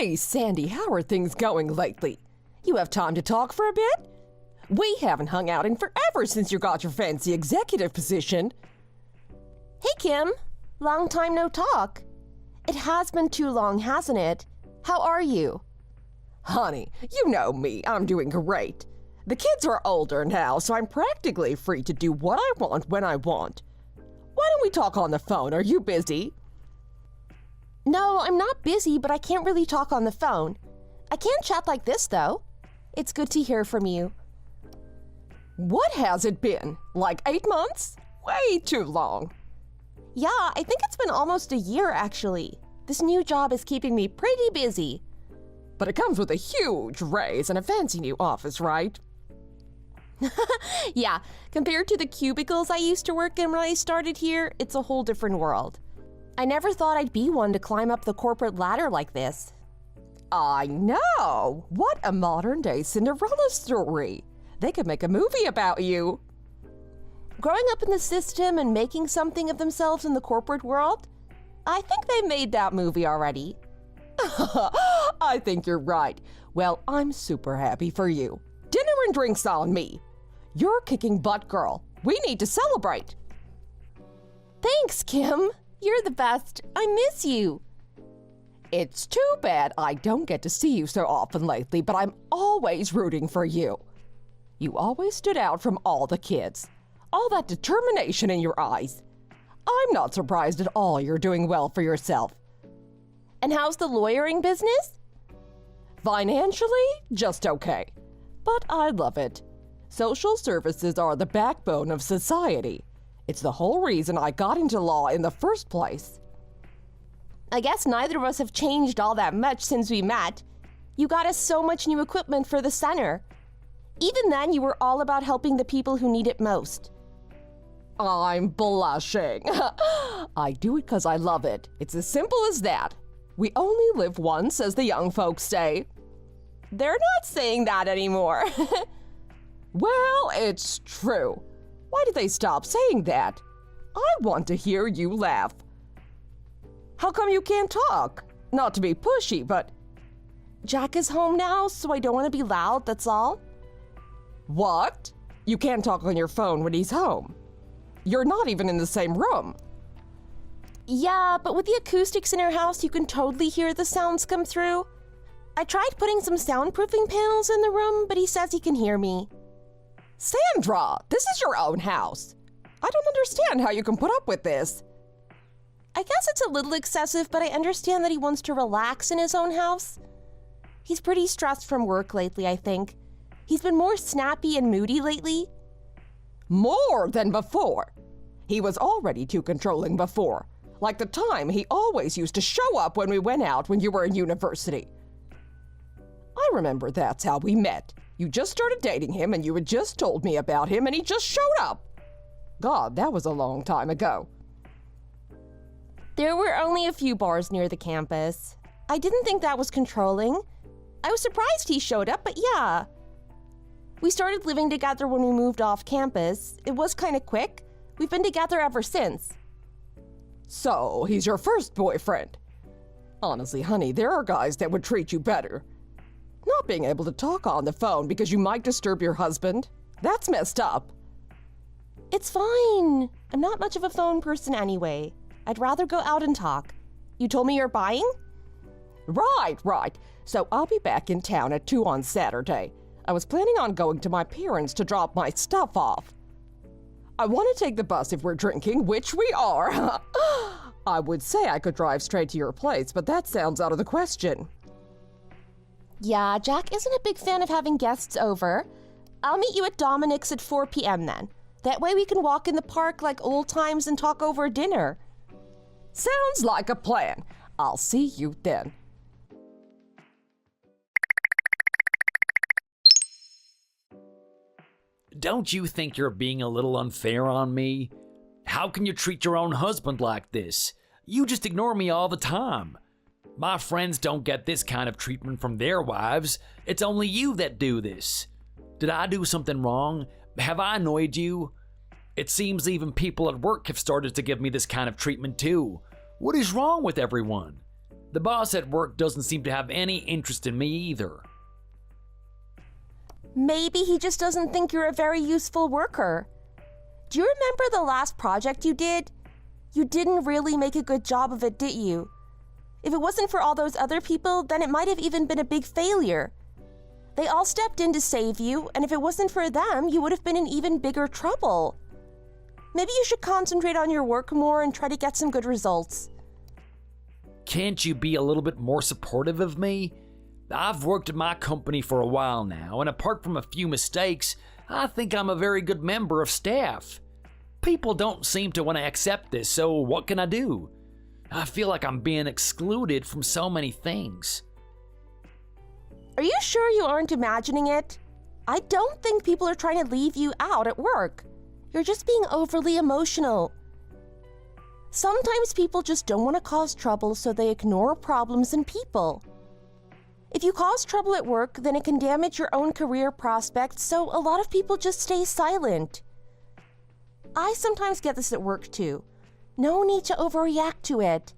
Hey, Sandy, how are things going lately? You have time to talk for a bit? We haven't hung out in forever since you got your fancy executive position. Hey, Kim. Long time no talk. It has been too long, hasn't it? How are you? Honey, you know me. I'm doing great. The kids are older now, so I'm practically free to do what I want when I want. Why don't we talk on the phone? Are you busy? No, I'm not busy, but I can't really talk on the phone. I can chat like this, though. It's good to hear from you. What has it been? Like 8 months? Way too long. Yeah, I think it's been almost a year, actually. This new job is keeping me pretty busy. But it comes with a huge raise and a fancy new office, right? Yeah, compared to the cubicles I used to work in when I started here, it's a whole different world. I never thought I'd be one to climb up the corporate ladder like this. I know! What a modern-day Cinderella story. They could make a movie about you. Growing up in the system and making something of themselves in the corporate world, I think they made that movie already. I think you're right. Well, I'm super happy for you. Dinner and drinks on me. You're kicking butt, girl. We need to celebrate. Thanks, Kim. You're the best. I miss you. It's too bad I don't get to see you so often lately, but I'm always rooting for you. You always stood out from all the kids. All that determination in your eyes. I'm not surprised at all you're doing well for yourself. And how's the lawyering business? Financially, just okay. But I love it. Social services are the backbone of society. It's the whole reason I got into law in the first place. I guess neither of us have changed all that much since we met. You got us so much new equipment for the center. Even then, you were all about helping the people who need it most. I'm blushing. I do it because I love it. It's as simple as that. We only live once, as the young folks say. They're not saying that anymore. Well, it's true. Why did they stop saying that? I want to hear you laugh. How come you can't talk? Not to be pushy, but... Jack is home now, so I don't want to be loud, that's all. What? You can't talk on your phone when he's home. You're not even in the same room. Yeah, but with the acoustics in our house, you can totally hear the sounds come through. I tried putting some soundproofing panels in the room, but he says he can hear me. Sandra, this is your own house. I don't understand how you can put up with this. I guess it's a little excessive, but I understand that he wants to relax in his own house. He's pretty stressed from work lately, I think. He's been more snappy and moody lately. More than before. He was already too controlling before. Like the time he always used to show up when we went out when you were in university. I remember that's how we met. You just started dating him and you had just told me about him and he just showed up. God, that was a long time ago. There were only a few bars near the campus. I didn't think that was controlling. I was surprised he showed up, but yeah. We started living together when we moved off campus. It was kind of quick. We've been together ever since. So, he's your first boyfriend. Honestly, honey, there are guys that would treat you better. Not being able to talk on the phone because you might disturb your husband, that's messed up. It's fine. I'm not much of a phone person anyway. I'd rather go out and talk. You told me you're buying? Right. So I'll be back in town at 2 on Saturday. I was planning on going to my parents' to drop my stuff off. I want to take the bus if we're drinking, which we are. I would say I could drive straight to your place, but that sounds out of the question. Yeah, Jack isn't a big fan of having guests over. I'll meet you at Dominic's at 4 p.m. then. That way we can walk in the park like old times and talk over dinner. Sounds like a plan. I'll see you then. Don't you think you're being a little unfair on me? How can you treat your own husband like this? You just ignore me all the time. My friends don't get this kind of treatment from their wives. It's only you that do this. Did I do something wrong? Have I annoyed you? It seems even people at work have started to give me this kind of treatment too. What is wrong with everyone? The boss at work doesn't seem to have any interest in me either. Maybe he just doesn't think you're a very useful worker. Do you remember the last project you did? You didn't really make a good job of it, did you? If it wasn't for all those other people, then it might have even been a big failure. They all stepped in to save you, and if it wasn't for them, you would have been in even bigger trouble. Maybe you should concentrate on your work more and try to get some good results. Can't you be a little bit more supportive of me? I've worked at my company for a while now, and apart from a few mistakes, I think I'm a very good member of staff. People don't seem to want to accept this, so what can I do? I feel like I'm being excluded from so many things. Are you sure you aren't imagining it? I don't think people are trying to leave you out at work. You're just being overly emotional. Sometimes people just don't want to cause trouble, so they ignore problems and people. If you cause trouble at work, then it can damage your own career prospects, so a lot of people just stay silent. I sometimes get this at work too. No need to overreact to it.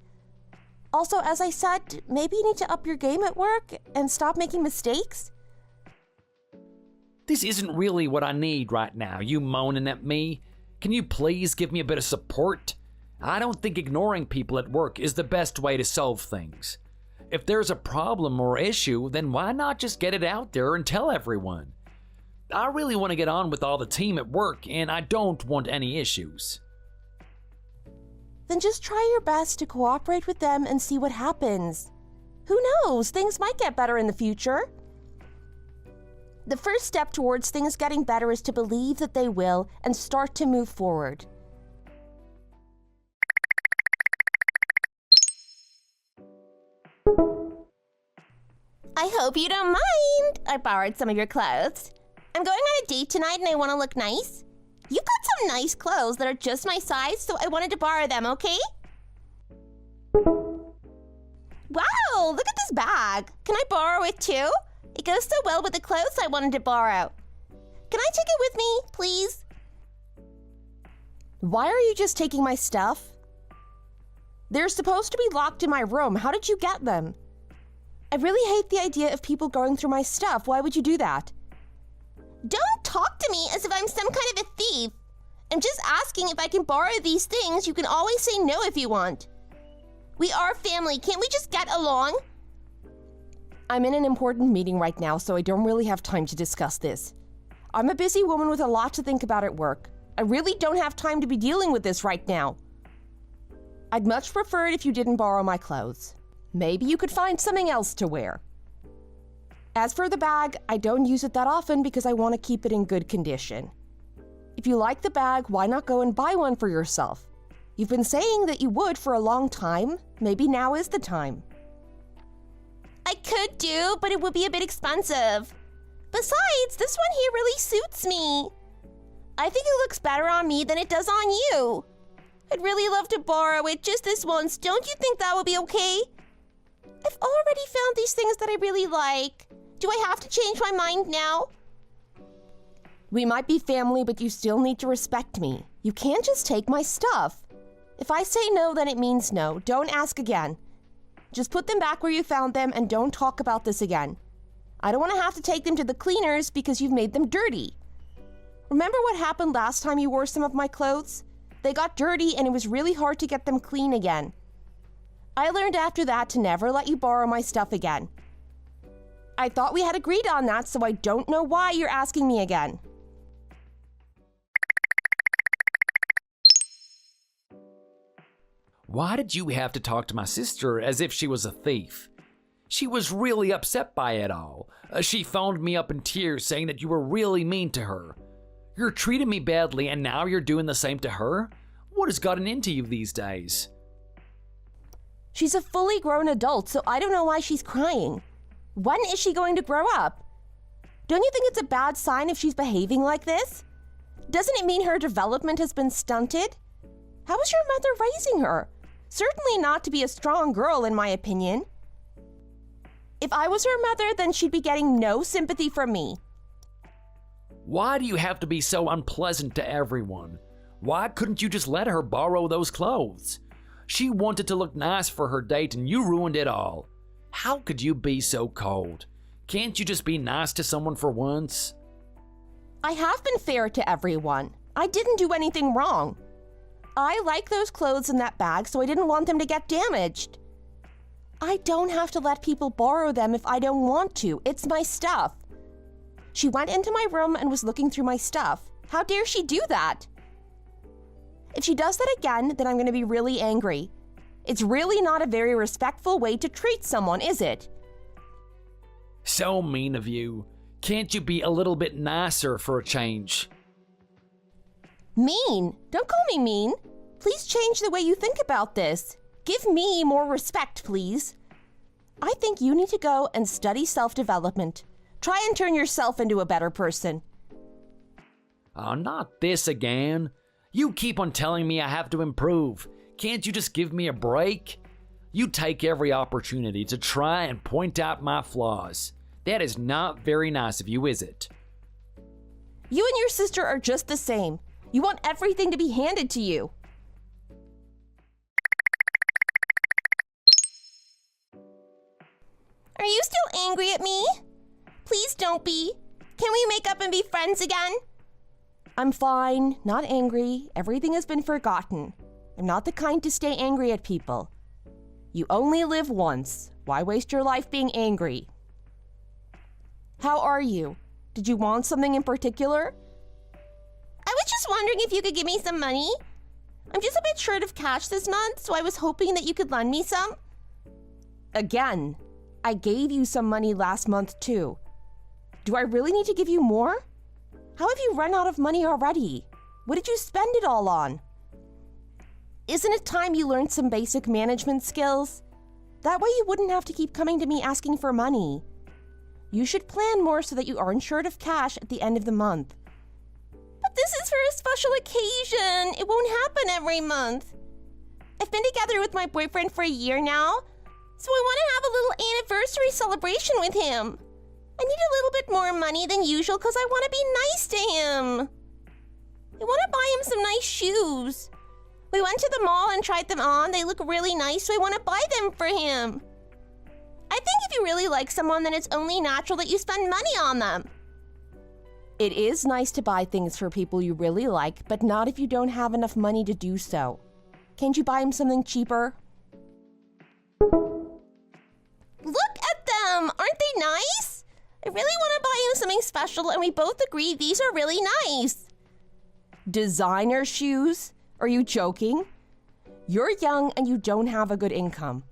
Also, as I said, maybe you need to up your game at work and stop making mistakes. This isn't really what I need right now, you moaning at me. Can you please give me a bit of support? I don't think ignoring people at work is the best way to solve things. If there's a problem or issue, then why not just get it out there and tell everyone? I really want to get on with all the team at work, and I don't want any issues. Then just try your best to cooperate with them and see what happens. Who knows? Things might get better in the future. The first step towards things getting better is to believe that they will and start to move forward. I hope you don't mind. I borrowed some of your clothes. I'm going on a date tonight and I want to look nice. You got some nice clothes that are just my size, so I wanted to borrow them, okay? Wow, look at this bag. Can I borrow it too? It goes so well with the clothes I wanted to borrow. Can I take it with me, please? Why are you just taking my stuff? They're supposed to be locked in my room. How did you get them? I really hate the idea of people going through my stuff. Why would you do that? Don't talk to me as if I'm some kind of a thief. I'm just asking if I can borrow these things. You can always say no if you want. We are family. Can't we just get along? I'm in an important meeting right now, so I don't really have time to discuss this. I'm a busy woman with a lot to think about at work. I really don't have time to be dealing with this right now. I'd much prefer it if you didn't borrow my clothes. Maybe you could find something else to wear. As for the bag, I don't use it that often because I want to keep it in good condition. If you like the bag, why not go and buy one for yourself? You've been saying that you would for a long time. Maybe now is the time. I could do, but it would be a bit expensive. Besides, this one here really suits me. I think it looks better on me than it does on you. I'd really love to borrow it just this once. Don't you think that would be okay? I've already found these things that I really like. Do I have to change my mind now? We might be family, but you still need to respect me. You can't just take my stuff. If I say no, then it means no. Don't ask again. Just put them back where you found them and don't talk about this again. I don't want to have to take them to the cleaners because you've made them dirty. Remember what happened last time you wore some of my clothes? They got dirty and it was really hard to get them clean again. I learned after that to never let you borrow my stuff again. I thought we had agreed on that, so I don't know why you're asking me again. Why did you have to talk to my sister as if she was a thief? She was really upset by it all. She phoned me up in tears saying that you were really mean to her. You're treating me badly and now you're doing the same to her? What has gotten into you these days? She's a fully grown adult, so I don't know why she's crying. When is she going to grow up? Don't you think it's a bad sign if she's behaving like this? Doesn't it mean her development has been stunted? How was your mother raising her? Certainly not to be a strong girl, in my opinion. If I was her mother, then she'd be getting no sympathy from me. Why do you have to be so unpleasant to everyone? Why couldn't you just let her borrow those clothes? She wanted to look nice for her date and you ruined it all. How could you be so cold? Can't you just be nice to someone for once? I have been fair to everyone. I didn't do anything wrong. I like those clothes in that bag, so I didn't want them to get damaged. I don't have to let people borrow them if I don't want to. It's my stuff. She went into my room and was looking through my stuff. How dare she do that? If she does that again, then I'm going to be really angry. It's really not a very respectful way to treat someone, is it? So mean of you. Can't you be a little bit nicer for a change? Mean? Don't call me mean. Please change the way you think about this. Give me more respect, please. I think you need to go and study self-development. Try and turn yourself into a better person. Oh, not this again. You keep on telling me I have to improve. Can't you just give me a break? You take every opportunity to try and point out my flaws. That is not very nice of you, is it? You and your sister are just the same. You want everything to be handed to you. Are you still angry at me? Please don't be. Can we make up and be friends again? I'm fine, not angry. Everything has been forgotten. I'm not the kind to stay angry at people. You only live once. Why waste your life being angry? How are you? Did you want something in particular? I was just wondering if you could give me some money. I'm just a bit short of cash this month, so I was hoping that you could lend me some. Again, I gave you some money last month too. Do I really need to give you more? How have you run out of money already? What did you spend it all on? Isn't it time you learned some basic management skills? That way you wouldn't have to keep coming to me asking for money. You should plan more so that you aren't short of cash at the end of the month. But this is for a special occasion. It won't happen every month. I've been together with my boyfriend for a year now, so I want to have a little anniversary celebration with him. I need a little bit more money than usual because I want to be nice to him. I want to buy him some nice shoes. We went to the mall and tried them on. They look really nice, so I want to buy them for him. I think if you really like someone, then it's only natural that you spend money on them. It is nice to buy things for people you really like, but not if you don't have enough money to do so. Can't you buy him something cheaper? Look at them! Aren't they nice? I really want to buy him something special, and we both agree these are really nice. Designer shoes? Are you joking? You're young and you don't have a good income.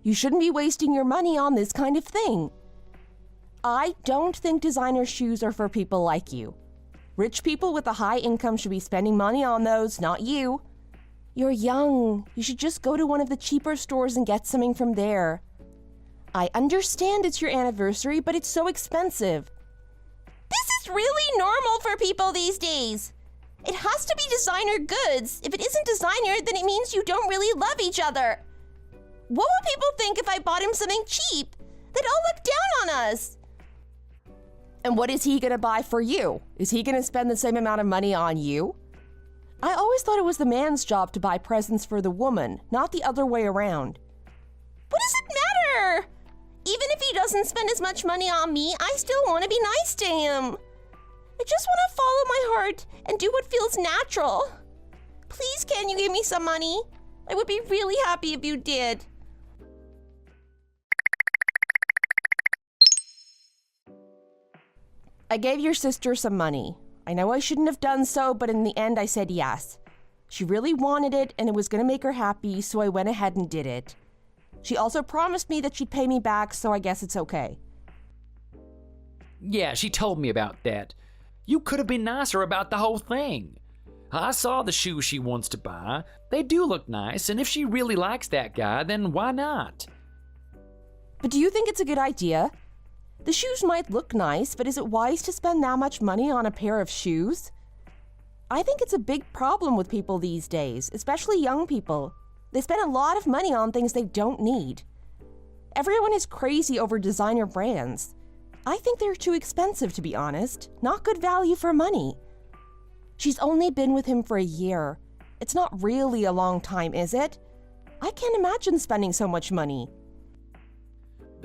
You shouldn't be wasting your money on this kind of thing. I don't think designer shoes are for people like you. Rich people with a high income should be spending money on those, not you. You're young. You should just go to one of the cheaper stores and get something from there. I understand it's your anniversary, but it's so expensive. This is really normal for people these days. It has to be designer goods. If it isn't designer, then it means you don't really love each other. What would people think if I bought him something cheap? They'd all look down on us. And what is he gonna buy for you? Is he gonna spend the same amount of money on you? I always thought it was the man's job to buy presents for the woman, not the other way around. What does it matter? Even if he doesn't spend as much money on me, I still want to be nice to him. I just want to follow my heart and do what feels natural. Please, can you give me some money? I would be really happy if you did. I gave your sister some money. I know I shouldn't have done so, but in the end I said yes. She really wanted it and it was going to make her happy, so I went ahead and did it. She also promised me that she'd pay me back, so I guess it's okay. Yeah, she told me about that. You could have been nicer about the whole thing. I saw the shoes she wants to buy. They do look nice, and if she really likes that guy, then why not? But do you think it's a good idea? The shoes might look nice, but is it wise to spend that much money on a pair of shoes? I think it's a big problem with people these days, especially young people. They spend a lot of money on things they don't need. Everyone is crazy over designer brands. I think they're too expensive, to be honest. Not good value for money. She's only been with him for a year. It's not really a long time, is it? I can't imagine spending so much money.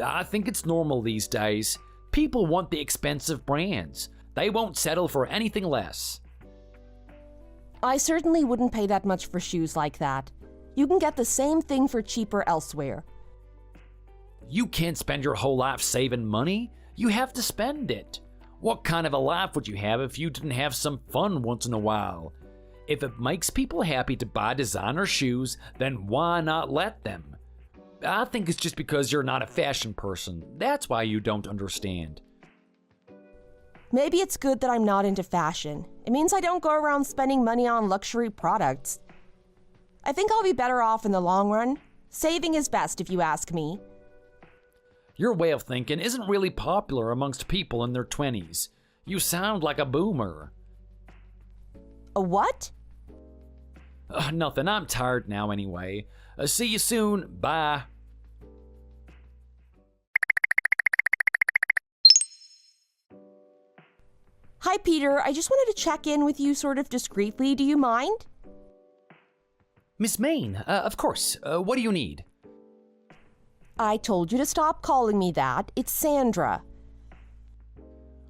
I think it's normal these days. People want the expensive brands. They won't settle for anything less. I certainly wouldn't pay that much for shoes like that. You can get the same thing for cheaper elsewhere. You can't spend your whole life saving money. You have to spend it. What kind of a life would you have if you didn't have some fun once in a while? If it makes people happy to buy designer shoes, then why not let them? I think it's just because you're not a fashion person. That's why you don't understand. Maybe it's good that I'm not into fashion. It means I don't go around spending money on luxury products. I think I'll be better off in the long run. Saving is best, if you ask me. Your way of thinking isn't really popular amongst people in their 20s. You sound like a boomer. A what? Nothing, I'm tired now anyway. See you soon, bye. Hi, Peter. I just wanted to check in with you sort of discreetly. Do you mind? Miss Main, of course. What do you need? I told you to stop calling me that. It's Sandra.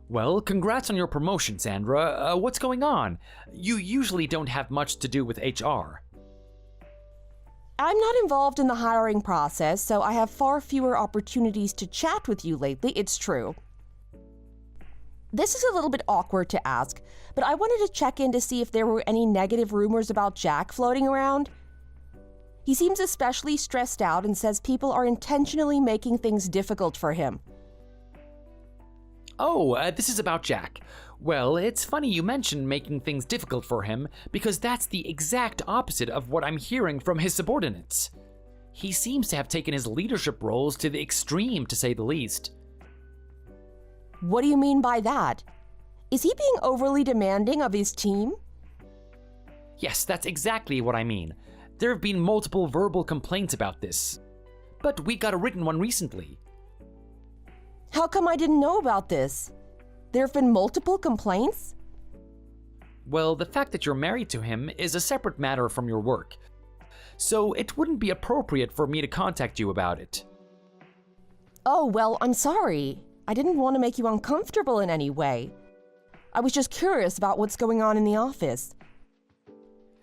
Well, congrats on your promotion, Sandra. What's going on? You usually don't have much to do with HR. I'm not involved in the hiring process, so I have far fewer opportunities to chat with you lately, it's true. This is a little bit awkward to ask, but I wanted to check in to see if there were any negative rumors about Jack floating around. He seems especially stressed out and says people are intentionally making things difficult for him. Oh, this is about Jack. Well, it's funny you mention making things difficult for him, because that's the exact opposite of what I'm hearing from his subordinates. He seems to have taken his leadership roles to the extreme, to say the least. What do you mean by that? Is he being overly demanding of his team? Yes, that's exactly what I mean. There have been multiple verbal complaints about this. But we got a written one recently. How come I didn't know about this? There have been multiple complaints? Well, the fact that you're married to him is a separate matter from your work. So it wouldn't be appropriate for me to contact you about it. Oh, well, I'm sorry. I didn't want to make you uncomfortable in any way. I was just curious about what's going on in the office.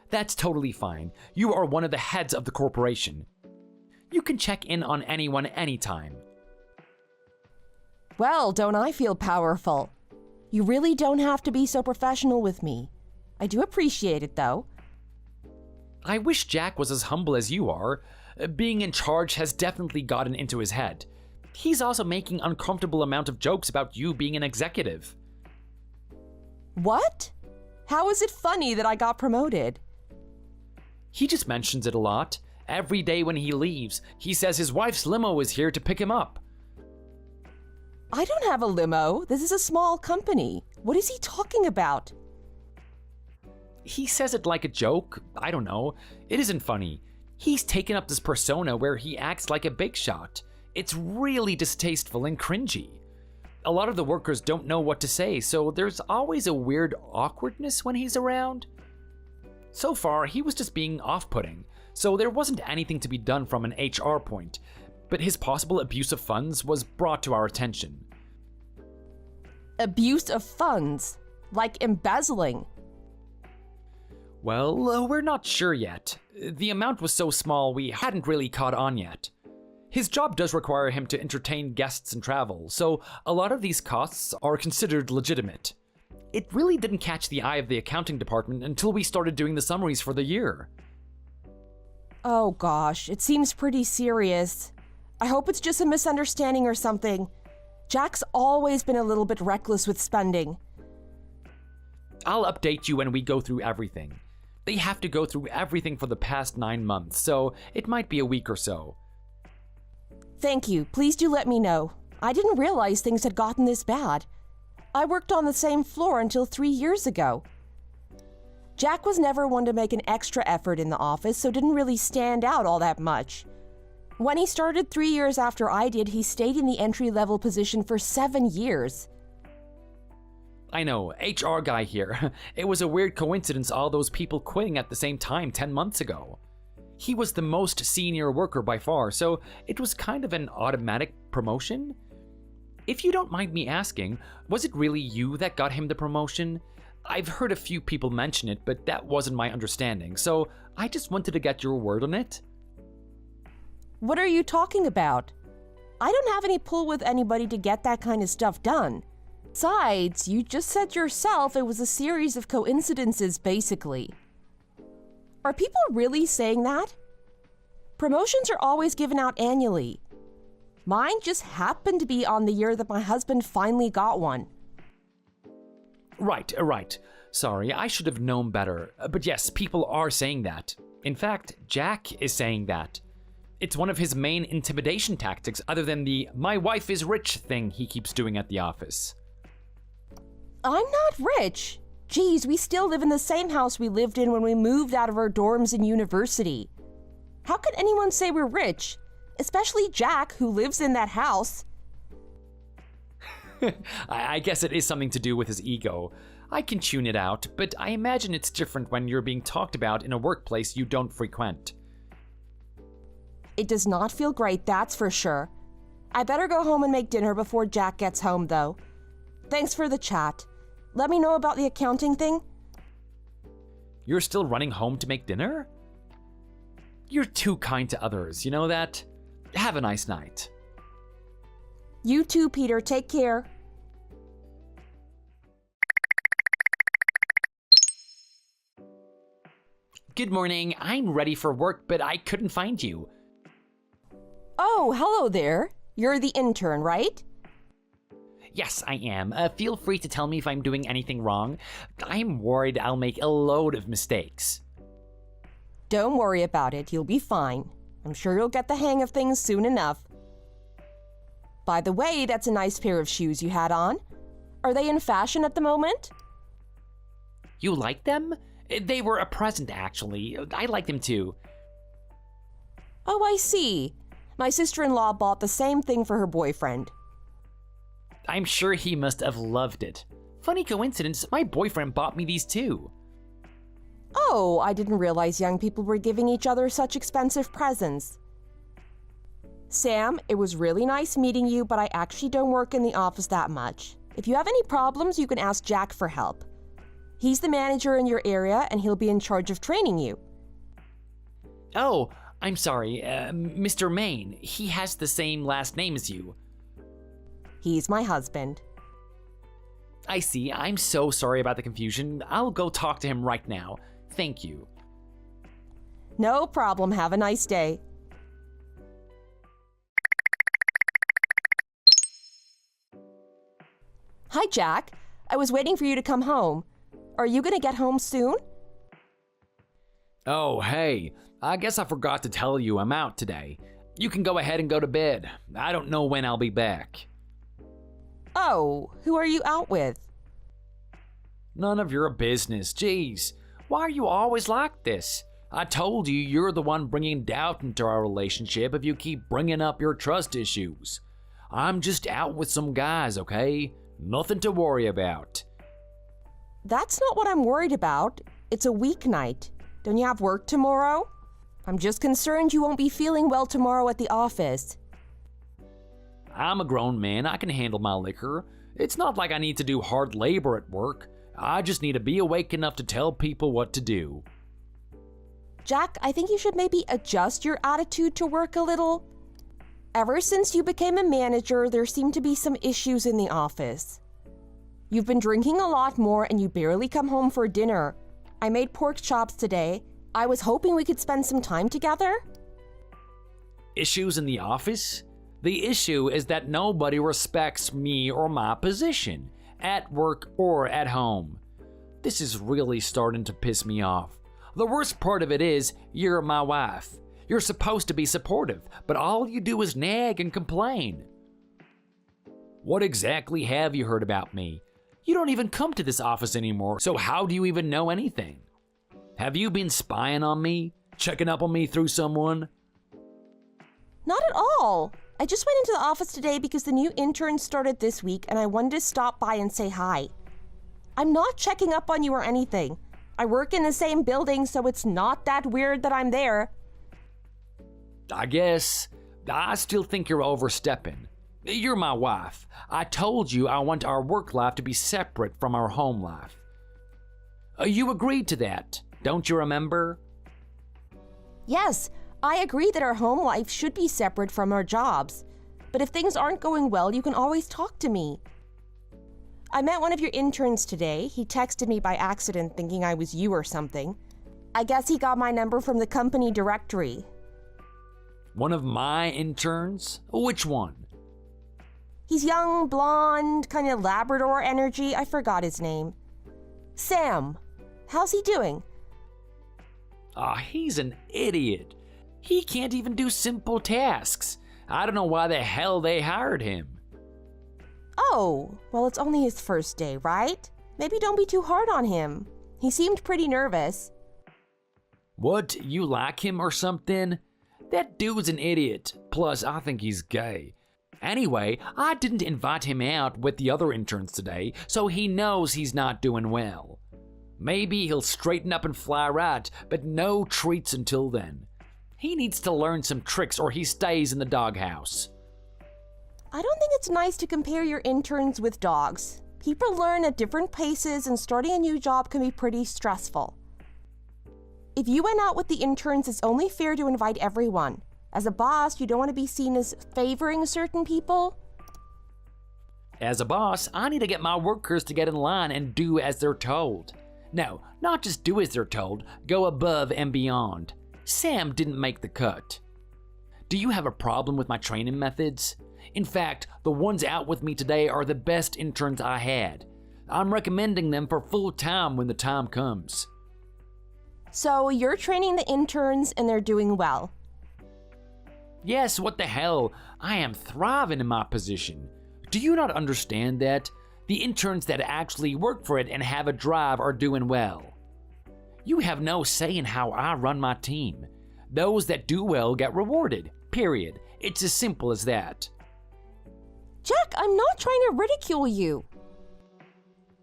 That's totally fine. You are one of the heads of the corporation. You can check in on anyone anytime. Well, don't I feel powerful? You really don't have to be so professional with me. I do appreciate it, though. I wish Jack was as humble as you are. Being in charge has definitely gotten into his head. He's also making an uncomfortable amount of jokes about you being an executive. What? How is it funny that I got promoted? He just mentions it a lot. Every day when he leaves, he says his wife's limo is here to pick him up. I don't have a limo. This is a small company. What is he talking about? He says it like a joke. I don't know. It isn't funny. He's taken up this persona where he acts like a big shot. It's really distasteful and cringy. A lot of the workers don't know what to say, so there's always a weird awkwardness when he's around. So far, he was just being off-putting, so there wasn't anything to be done from an HR point, but his possible abuse of funds was brought to our attention. Abuse of funds? Like embezzling? Well, we're not sure yet. The amount was so small we hadn't really caught on yet. His job does require him to entertain guests and travel, so a lot of these costs are considered legitimate. It really didn't catch the eye of the accounting department until we started doing the summaries for the year. Oh gosh, it seems pretty serious. I hope it's just a misunderstanding or something. Jack's always been a little bit reckless with spending. I'll update you when we go through everything. They have to go through everything for the past 9 months, so it might be a week or so. Thank you. Please do let me know. I didn't realize things had gotten this bad. I worked on the same floor until 3 years ago. Jack was never one to make an extra effort in the office, so didn't really stand out all that much. When he started 3 years after I did, he stayed in the entry-level position for 7 years. I know, HR guy here. It was a weird coincidence all those people quitting at the same time 10 months ago. He was the most senior worker by far, so it was kind of an automatic promotion. If you don't mind me asking, was it really you that got him the promotion? I've heard a few people mention it, but that wasn't my understanding, so I just wanted to get your word on it. What are you talking about? I don't have any pull with anybody to get that kind of stuff done. Besides, you just said yourself it was a series of coincidences, basically. Are people really saying that? Promotions are always given out annually. Mine just happened to be on the year that my husband finally got one. Right. Sorry, I should have known better. But yes, people are saying that. In fact, Jack is saying that. It's one of his main intimidation tactics other than the "my wife is rich" thing he keeps doing at the office. I'm not rich. Geez, we still live in the same house we lived in when we moved out of our dorms in university. How could anyone say we're rich? Especially Jack, who lives in that house. I guess it is something to do with his ego. I can tune it out, but I imagine it's different when you're being talked about in a workplace you don't frequent. It does not feel great, that's for sure. I better go home and make dinner before Jack gets home, though. Thanks for the chat. Let me know about the accounting thing. You're still running home to make dinner? You're too kind to others, you know that? Have a nice night. You too, Peter. Take care. Good morning. I'm ready for work, but I couldn't find you. Oh, hello there. You're the intern, right? Yes, I am. Feel free to tell me if I'm doing anything wrong. I'm worried I'll make a load of mistakes. Don't worry about it. You'll be fine. I'm sure you'll get the hang of things soon enough. By the way, that's a nice pair of shoes you had on. Are they in fashion at the moment? You like them? They were a present, actually. I like them too. Oh, I see. My sister-in-law bought the same thing for her boyfriend. I'm sure he must have loved it. Funny coincidence, my boyfriend bought me these too. Oh, I didn't realize young people were giving each other such expensive presents. Sam, it was really nice meeting you, but I actually don't work in the office that much. If you have any problems, you can ask Jack for help. He's the manager in your area, and he'll be in charge of training you. Oh, I'm sorry, Mr. Maine. He has the same last name as you. He's my husband. I see. I'm so sorry about the confusion. I'll go talk to him right now. Thank you. No problem. Have a nice day. Hi, Jack. I was waiting for you to come home. Are you gonna get home soon? Oh, hey. I guess I forgot to tell you I'm out today. You can go ahead and go to bed. I don't know when I'll be back. Oh, who are you out with? None of your business. Jeez. Why are you always like this? I told you you're the one bringing doubt into our relationship if you keep bringing up your trust issues. I'm just out with some guys, okay? Nothing to worry about. That's not what I'm worried about. It's a weeknight. Don't you have work tomorrow? I'm just concerned you won't be feeling well tomorrow at the office. I'm a grown man. I can handle my liquor. It's not like I need to do hard labor at work. I just need to be awake enough to tell people what to do. Jack, I think you should maybe adjust your attitude to work a little. Ever since you became a manager, there seem to be some issues in the office. You've been drinking a lot more and you barely come home for dinner. I made pork chops today. I was hoping we could spend some time together. Issues in the office? The issue is that nobody respects me or my position, at work or at home. This is really starting to piss me off. The worst part of it is, you're my wife. You're supposed to be supportive, but all you do is nag and complain. What exactly have you heard about me? You don't even come to this office anymore, so how do you even know anything? Have you been spying on me? Checking up on me through someone? Not at all. I just went into the office today because the new intern started this week and I wanted to stop by and say hi. I'm not checking up on you or anything. I work in the same building, so it's not that weird that I'm there. I guess I still think you're overstepping. You're my wife. I told you I want our work life to be separate from our home life. You agreed to that, don't you remember? Yes, I agree that our home life should be separate from our jobs. But if things aren't going well, you can always talk to me. I met one of your interns today. He texted me by accident thinking I was you or something. I guess he got my number from the company directory. One of my interns? Which one? He's young, blonde, kind of Labrador energy. I forgot his name. Sam. How's he doing? He's an idiot. He can't even do simple tasks. I don't know why the hell they hired him. Oh, well, it's only his first day, right? Maybe don't be too hard on him. He seemed pretty nervous. What, you like him or something? That dude's an idiot. Plus, I think he's gay. Anyway, I didn't invite him out with the other interns today, so he knows he's not doing well. Maybe he'll straighten up and fly right, but no treats until then. He needs to learn some tricks or he stays in the doghouse. I don't think it's nice to compare your interns with dogs. People learn at different paces and starting a new job can be pretty stressful. If you went out with the interns, it's only fair to invite everyone. As a boss, you don't want to be seen as favoring certain people. As a boss, I need to get my workers to get in line and do as they're told. No, not just do as they're told, go above and beyond. Sam didn't make the cut. Do you have a problem with my training methods? In fact, the ones out with me today are the best interns I had. I'm recommending them for full time when the time comes. So you're training the interns and they're doing well. Yes, what the hell? I am thriving in my position. Do you not understand that? The interns that actually work for it and have a drive are doing well. You have no say in how I run my team. Those that do well get rewarded, period. It's as simple as that. Jack, I'm not trying to ridicule you.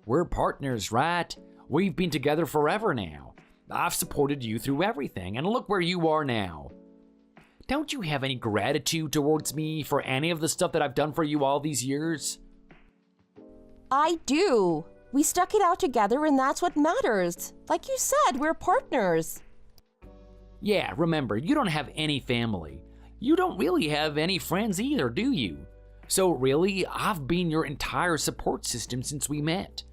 We're partners, right? We've been together forever now. I've supported you through everything, and look where you are now. Don't you have any gratitude towards me for any of the stuff that I've done for you all these years? I do. We stuck it out together and that's what matters. Like you said, we're partners. Yeah, remember, you don't have any family. You don't really have any friends either, do you? So really, I've been your entire support system since we met.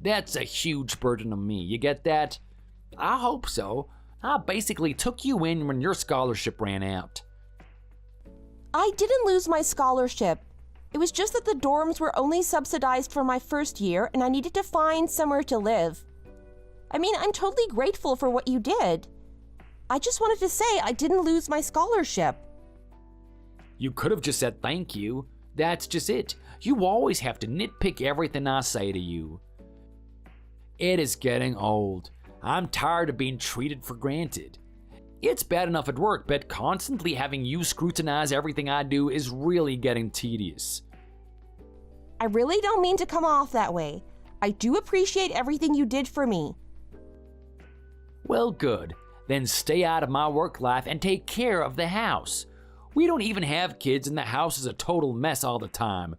That's a huge burden on me, you get that? I hope so. I basically took you in when your scholarship ran out. I didn't lose my scholarship. It was just that the dorms were only subsidized for my first year and I needed to find somewhere to live. I mean, I'm totally grateful for what you did. I just wanted to say I didn't lose my scholarship. You could have just said thank you. That's just it. You always have to nitpick everything I say to you. It is getting old. I'm tired of being treated for granted. It's bad enough at work, but constantly having you scrutinize everything I do is really getting tedious. I really don't mean to come off that way. I do appreciate everything you did for me. Well, good. Then stay out of my work life and take care of the house. We don't even have kids and the house is a total mess all the time.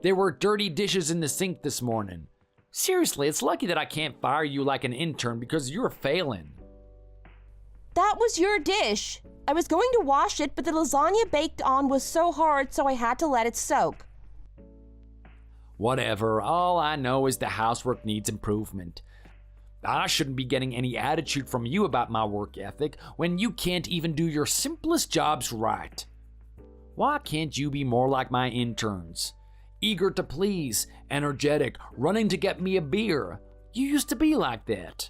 There were dirty dishes in the sink this morning. Seriously, it's lucky that I can't fire you like an intern because you're failing. That was your dish. I was going to wash it, but the lasagna baked on was so hard, so I had to let it soak. Whatever, all I know is the housework needs improvement. I shouldn't be getting any attitude from you about my work ethic when you can't even do your simplest jobs right. Why can't you be more like my interns? Eager to please, energetic, running to get me a beer. You used to be like that.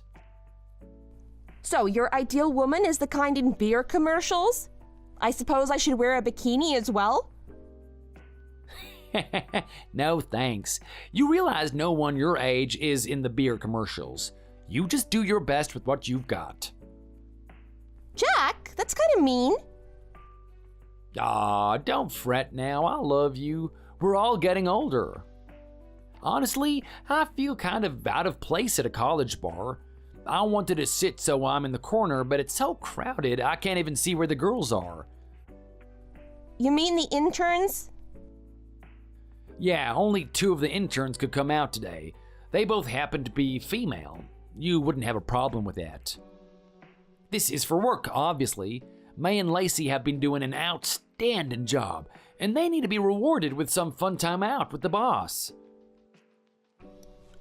So your ideal woman is the kind in beer commercials? I suppose I should wear a bikini as well? No thanks. You realize no one your age is in the beer commercials. You just do your best with what you've got. Jack, that's kind of mean. Don't fret now. I love you. We're all getting older. Honestly, I feel kind of out of place at a college bar. I wanted to sit so I'm in the corner, but it's so crowded I can't even see where the girls are. You mean the interns? Yeah, only 2 of the interns could come out today. They both happen to be female. You wouldn't have a problem with that. This is for work, obviously. May and Lacey have been doing an outstanding job, and they need to be rewarded with some fun time out with the boss.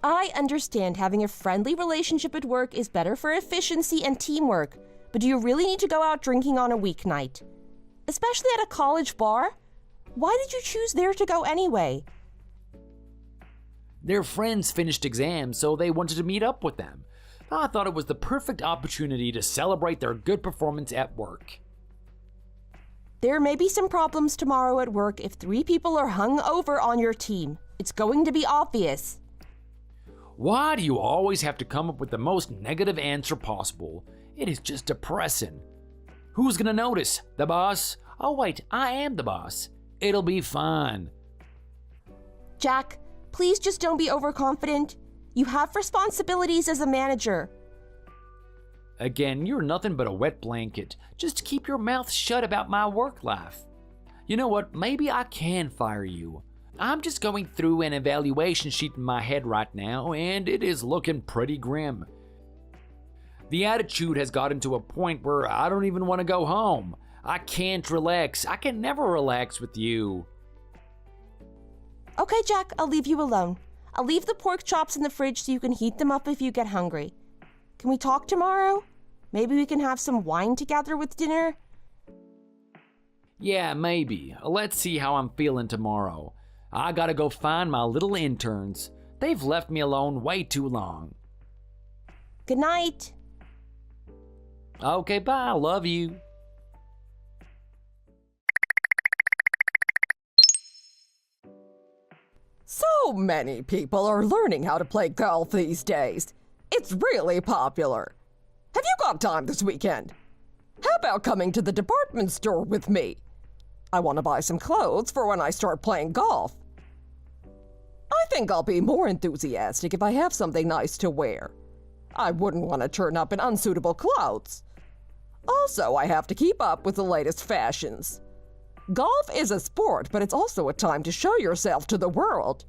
I understand having a friendly relationship at work is better for efficiency and teamwork, but do you really need to go out drinking on a weeknight? Especially at a college bar? Why did you choose there to go anyway? Their friends finished exams, so they wanted to meet up with them. I thought it was the perfect opportunity to celebrate their good performance at work. There may be some problems tomorrow at work if 3 people are hung over on your team. It's going to be obvious. Why do you always have to come up with the most negative answer possible? It is just depressing. Who's gonna notice? The boss? Oh wait, I am the boss. It'll be fine. Jack, please just don't be overconfident. You have responsibilities as a manager. Again, you're nothing but a wet blanket. Just keep your mouth shut about my work life. You know what? Maybe I can fire you. I'm just going through an evaluation sheet in my head right now, and it is looking pretty grim. The attitude has gotten to a point where I don't even want to go home. I can't relax. I can never relax with you. Okay, Jack, I'll leave you alone. I'll leave the pork chops in the fridge so you can heat them up if you get hungry. Can we talk tomorrow? Maybe we can have some wine together with dinner? Yeah, maybe. Let's see how I'm feeling tomorrow. I gotta go find my little interns. They've left me alone way too long. Good night. Okay, bye. Love you. So many people are learning how to play golf these days. It's really popular. Have you got time this weekend? How about coming to the department store with me? I want to buy some clothes for when I start playing golf. I think I'll be more enthusiastic if I have something nice to wear. I wouldn't want to turn up in unsuitable clothes. Also, I have to keep up with the latest fashions. Golf is a sport, but it's also a time to show yourself to the world.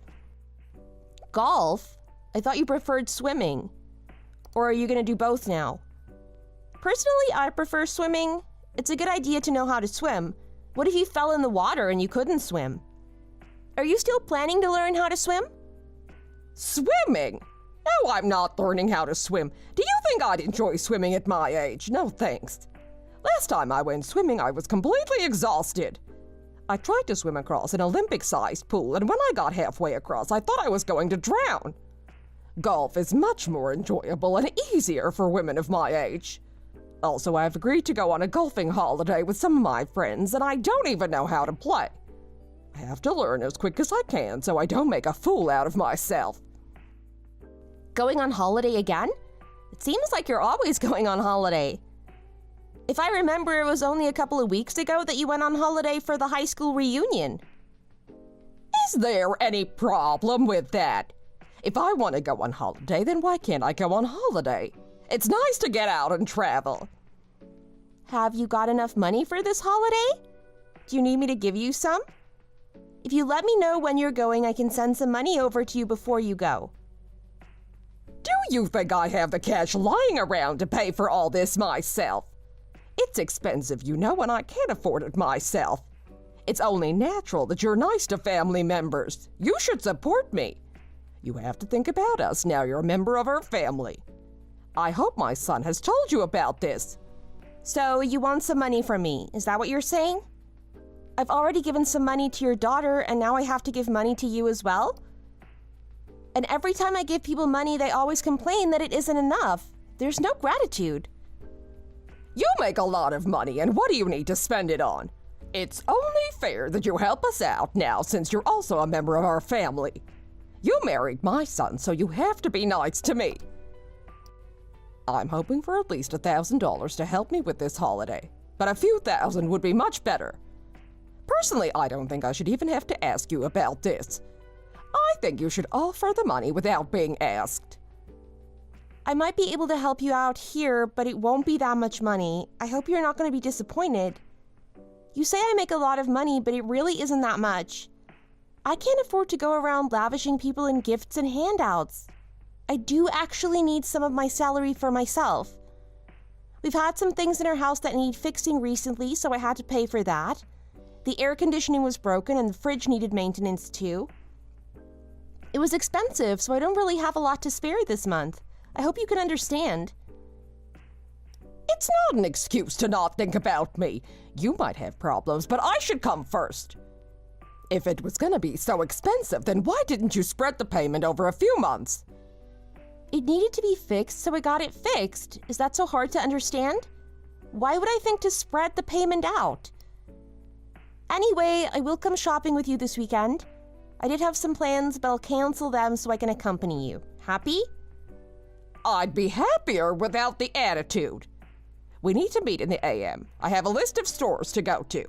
Golf? I thought you preferred swimming. Or are you going to do both now? Personally, I prefer swimming. It's a good idea to know how to swim. What if you fell in the water and you couldn't swim? Are you still planning to learn how to swim? Swimming? No, I'm not learning how to swim. Do you think I'd enjoy swimming at my age? No thanks. Last time I went swimming, I was completely exhausted. I tried to swim across an Olympic-sized pool, and when I got halfway across, I thought I was going to drown. Golf is much more enjoyable and easier for women of my age. Also, I've agreed to go on a golfing holiday with some of my friends, and I don't even know how to play. I have to learn as quick as I can so I don't make a fool out of myself. Going on holiday again? It seems like you're always going on holiday. If I remember, it was only a couple of weeks ago that you went on holiday for the high school reunion. Is there any problem with that? If I want to go on holiday, then why can't I go on holiday? It's nice to get out and travel. Have you got enough money for this holiday? Do you need me to give you some? If you let me know when you're going, I can send some money over to you before you go. Do you think I have the cash lying around to pay for all this myself? It's expensive, you know, and I can't afford it myself. It's only natural that you're nice to family members. You should support me. You have to think about us now you're a member of our family. I hope my son has told you about this. So you want some money from me, is that what you're saying? I've already given some money to your daughter, and now I have to give money to you as well? And every time I give people money, they always complain that it isn't enough. There's no gratitude. You make a lot of money, and what do you need to spend it on? It's only fair that you help us out now since you're also a member of our family. You married my son, so you have to be nice to me. I'm hoping for at least $1,000 to help me with this holiday, but a few thousand would be much better. Personally, I don't think I should even have to ask you about this. I think you should offer the money without being asked. I might be able to help you out here, but it won't be that much money. I hope you're not going to be disappointed. You say I make a lot of money, but it really isn't that much. I can't afford to go around lavishing people in gifts and handouts. I do actually need some of my salary for myself. We've had some things in our house that need fixing recently, so I had to pay for that. The air conditioning was broken and the fridge needed maintenance too. It was expensive, so I don't really have a lot to spare this month. I hope you can understand. It's not an excuse to not think about me. You might have problems, but I should come first. If it was gonna be so expensive, then why didn't you spread the payment over a few months? It needed to be fixed, so I got it fixed. Is that so hard to understand? Why would I think to spread the payment out? Anyway, I will come shopping with you this weekend. I did have some plans, but I'll cancel them so I can accompany you. Happy? I'd be happier without the attitude. We need to meet in the AM. I have a list of stores to go to.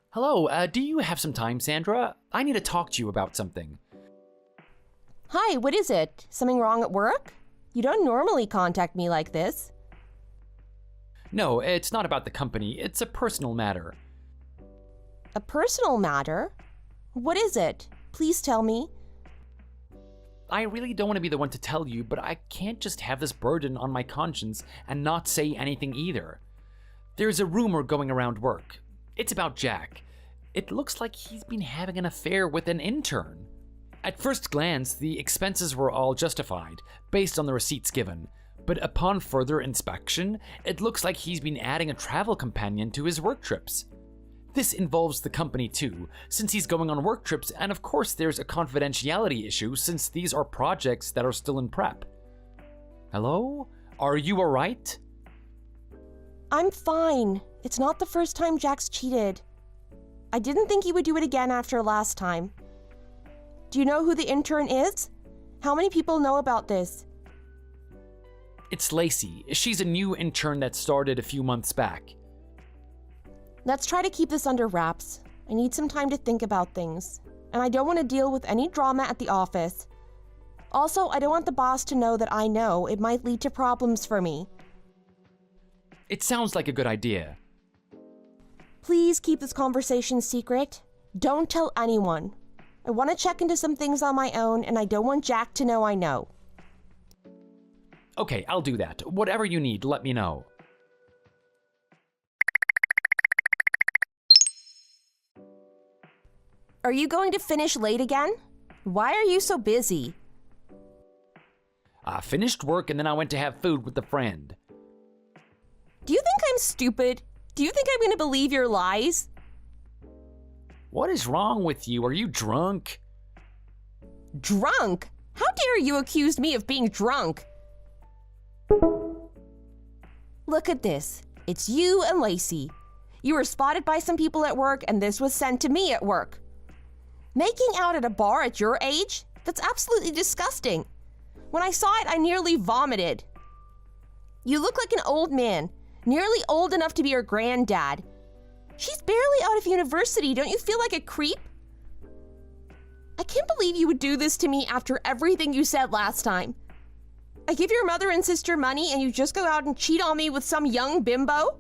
Hello, do you have some time, Sandra? I need to talk to you about something. Hi, what is it? Something wrong at work? You don't normally contact me like this. No, it's not about the company. It's a personal matter. A personal matter? What is it? Please tell me. I really don't want to be the one to tell you, but I can't just have this burden on my conscience and not say anything either. There's a rumor going around work. It's about Jack. It looks like he's been having an affair with an intern. At first glance, the expenses were all justified, based on the receipts given. But upon further inspection, it looks like he's been adding a travel companion to his work trips. This involves the company too, since he's going on work trips, and of course there's a confidentiality issue since these are projects that are still in prep. Hello? Are you alright? I'm fine. It's not the first time Jack's cheated. I didn't think he would do it again after last time. Do you know who the intern is? How many people know about this? It's Lacey. She's a new intern that started a few months back. Let's try to keep this under wraps. I need some time to think about things. And I don't want to deal with any drama at the office. Also, I don't want the boss to know that I know. It might lead to problems for me. It sounds like a good idea. Please keep this conversation secret. Don't tell anyone. I want to check into some things on my own, and I don't want Jack to know I know. Okay, I'll do that. Whatever you need, let me know. Are you going to finish late again? Why are you so busy? I finished work and then I went to have food with a friend. Do you think I'm stupid? Do you think I'm going to believe your lies? What is wrong with you? Are you drunk? Drunk? How dare you accuse me of being drunk? Look at this. It's you and Lacey. You were spotted by some people at work, and this was sent to me at work. Making out at a bar at your age? That's absolutely disgusting. When I saw it, I nearly vomited. You look like an old man, nearly old enough to be your granddad. She's barely out of university. Don't you feel like a creep? I can't believe you would do this to me after everything you said last time. I give your mother and sister money and you just go out and cheat on me with some young bimbo?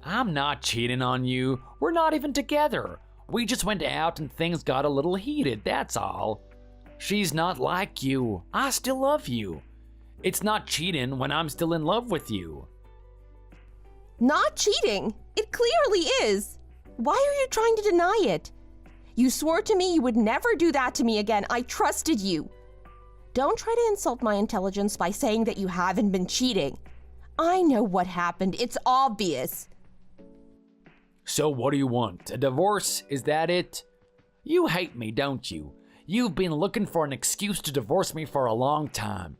I'm not cheating on you. We're not even together. We just went out and things got a little heated, that's all. She's not like you. I still love you. It's not cheating when I'm still in love with you. Not cheating? It clearly is. Why are you trying to deny it? You swore to me you would never do that to me again. I trusted you. Don't try to insult my intelligence by saying that you haven't been cheating. I know what happened. It's obvious. So what do you want? A divorce? Is that it? You hate me, don't you? You've been looking for an excuse to divorce me for a long time.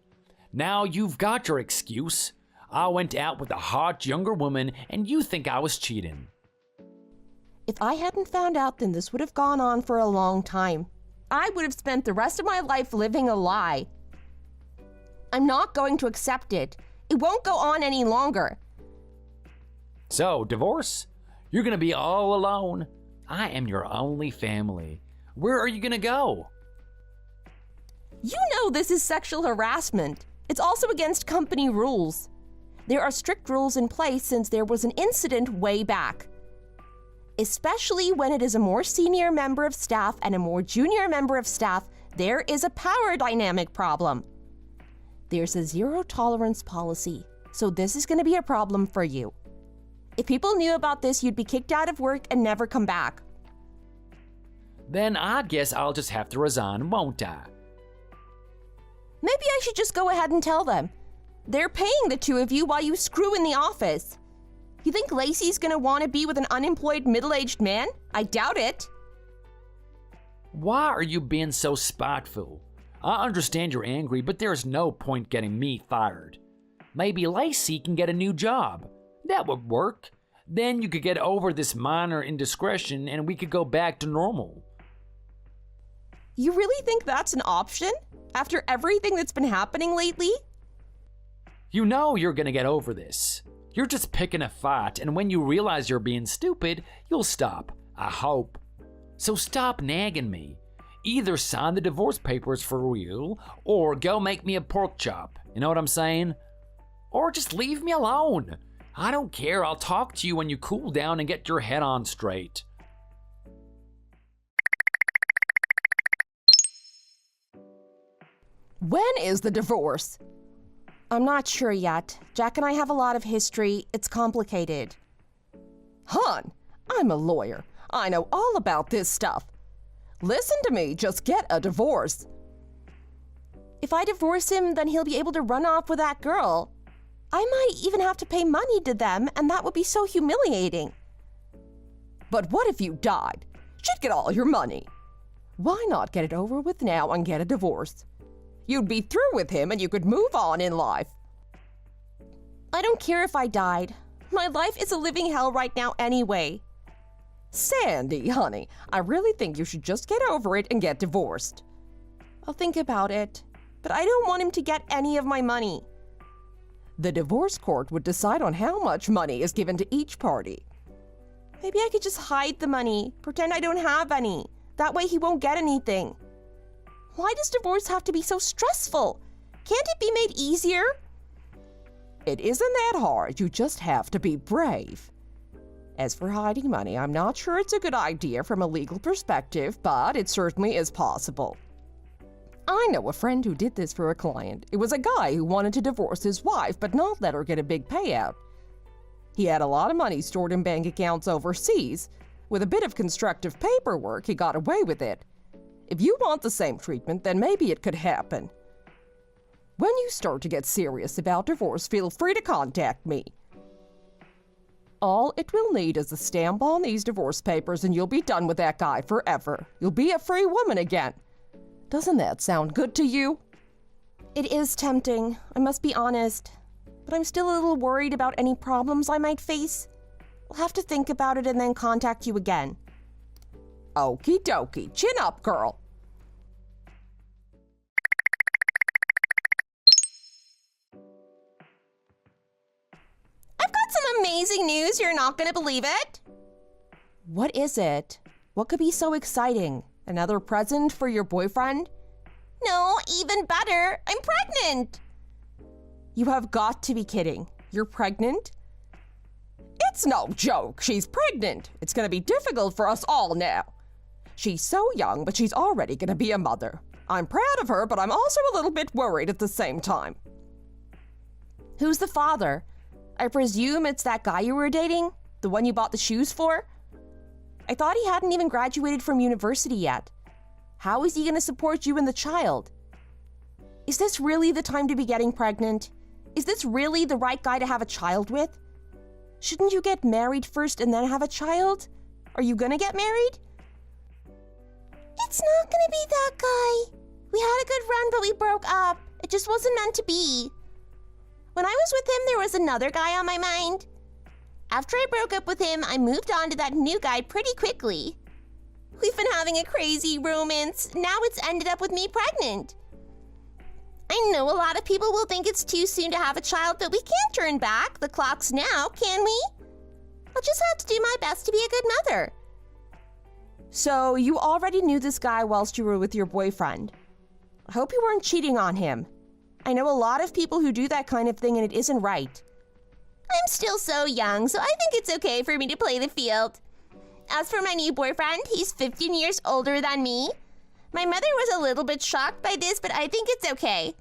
Now you've got your excuse. I went out with a hot younger woman and you think I was cheating. If I hadn't found out, then this would have gone on for a long time. I would have spent the rest of my life living a lie. I'm not going to accept it. It won't go on any longer. So, divorce? You're gonna be all alone? I am your only family. Where are you gonna go? You know this is sexual harassment. It's also against company rules. There are strict rules in place since there was an incident way back. Especially when it is a more senior member of staff and a more junior member of staff, there is a power dynamic problem. There's a zero tolerance policy, so this is going to be a problem for you. If people knew about this, you'd be kicked out of work and never come back. Then I guess I'll just have to resign, won't I? Maybe I should just go ahead and tell them. They're paying the two of you while you screw in the office. You think Lacey's gonna want to be with an unemployed middle-aged man? I doubt it. Why are you being so spiteful? I understand you're angry, but there's no point getting me fired. Maybe Lacey can get a new job. That would work. Then you could get over this minor indiscretion and we could go back to normal. You really think that's an option? After everything that's been happening lately? You know you're gonna get over this. You're just picking a fight, and when you realize you're being stupid, you'll stop. I hope. So stop nagging me. Either sign the divorce papers for real, or go make me a pork chop. You know what I'm saying? Or just leave me alone. I don't care. I'll talk to you when you cool down and get your head on straight. When is the divorce? I'm not sure yet. Jack and I have a lot of history. It's complicated. Hon, I'm a lawyer. I know all about this stuff. Listen to me, just get a divorce. If I divorce him, then he'll be able to run off with that girl. I might even have to pay money to them, and that would be so humiliating. But what if you died? She'd get all your money. Why not get it over with now and get a divorce? You'd be through with him and you could move on in life. I don't care if I died. My life is a living hell right now anyway. Sandy, honey, I really think you should just get over it and get divorced. I'll think about it, but I don't want him to get any of my money. The divorce court would decide on how much money is given to each party. Maybe I could just hide the money, pretend I don't have any. That way he won't get anything. Why does divorce have to be so stressful? Can't it be made easier? It isn't that hard, you just have to be brave. As for hiding money, I'm not sure it's a good idea from a legal perspective, but it certainly is possible. I know a friend who did this for a client. It was a guy who wanted to divorce his wife, but not let her get a big payout. He had a lot of money stored in bank accounts overseas. With a bit of constructive paperwork, he got away with it. If you want the same treatment, then maybe it could happen. When you start to get serious about divorce, feel free to contact me. All it will need is a stamp on these divorce papers and you'll be done with that guy forever. You'll be a free woman again. Doesn't that sound good to you? It is tempting, I must be honest. But I'm still a little worried about any problems I might face. I'll have to think about it and then contact you again. Okie dokie, chin up, girl. I've got some amazing news, you're not gonna believe it. What is it? What could be so exciting? Another present for your boyfriend? No, even better, I'm pregnant. You have got to be kidding. You're pregnant? It's no joke, she's pregnant. It's gonna be difficult for us all now. She's so young, but she's already gonna be a mother. I'm proud of her, but I'm also a little bit worried at the same time. Who's the father? I presume it's that guy you were dating? The one you bought the shoes for? I thought he hadn't even graduated from university yet. How is he gonna support you and the child? Is this really the time to be getting pregnant? Is this really the right guy to have a child with? Shouldn't you get married first and then have a child? Are you gonna get married? It's not gonna be that guy. We had a good run, but we broke up. It just wasn't meant to be. When I was with him, there was another guy on my mind. After I broke up with him, I moved on to that new guy pretty quickly. We've been having a crazy romance. Now it's ended up with me pregnant. I know a lot of people will think it's too soon to have a child, but we can't turn back the clocks now, can we? I'll just have to do my best to be a good mother. So you already knew this guy whilst you were with your boyfriend. I hope you weren't cheating on him. I know a lot of people who do that kind of thing and it isn't right. I'm still so young, so I think it's okay for me to play the field. As for my new boyfriend, he's 15 years older than me. My mother was a little bit shocked by this, but I think it's okay.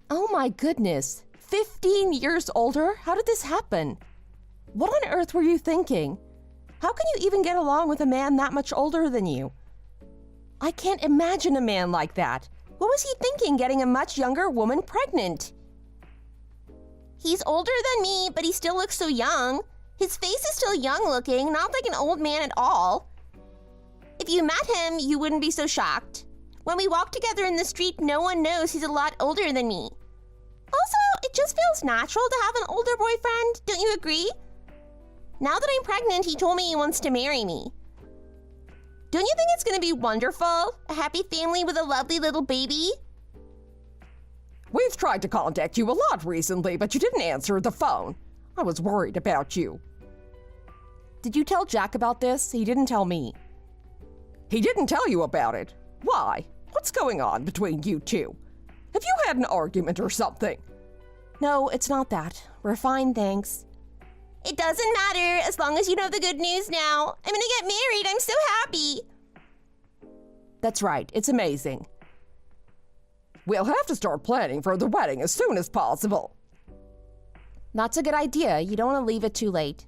Oh my goodness, 15 years older? How did this happen? What on earth were you thinking? How can you even get along with a man that much older than you? I can't imagine a man like that. What was he thinking, getting a much younger woman pregnant? He's older than me, but he still looks so young. His face is still young looking, not like an old man at all. If you met him, you wouldn't be so shocked. When we walk together in the street, no one knows he's a lot older than me. Also, it just feels natural to have an older boyfriend, don't you agree? Now that I'm pregnant, he told me he wants to marry me. Don't you think it's going to be wonderful? A happy family with a lovely little baby? We've tried to contact you a lot recently, but you didn't answer the phone. I was worried about you. Did you tell Jack about this? He didn't tell me. He didn't tell you about it. Why? What's going on between you two? Have you had an argument or something? No, it's not that. We're fine, thanks. It doesn't matter as long as you know the good news now. I'm going to get married. I'm so happy. That's right. It's amazing. We'll have to start planning for the wedding as soon as possible. That's a good idea. You don't want to leave it too late.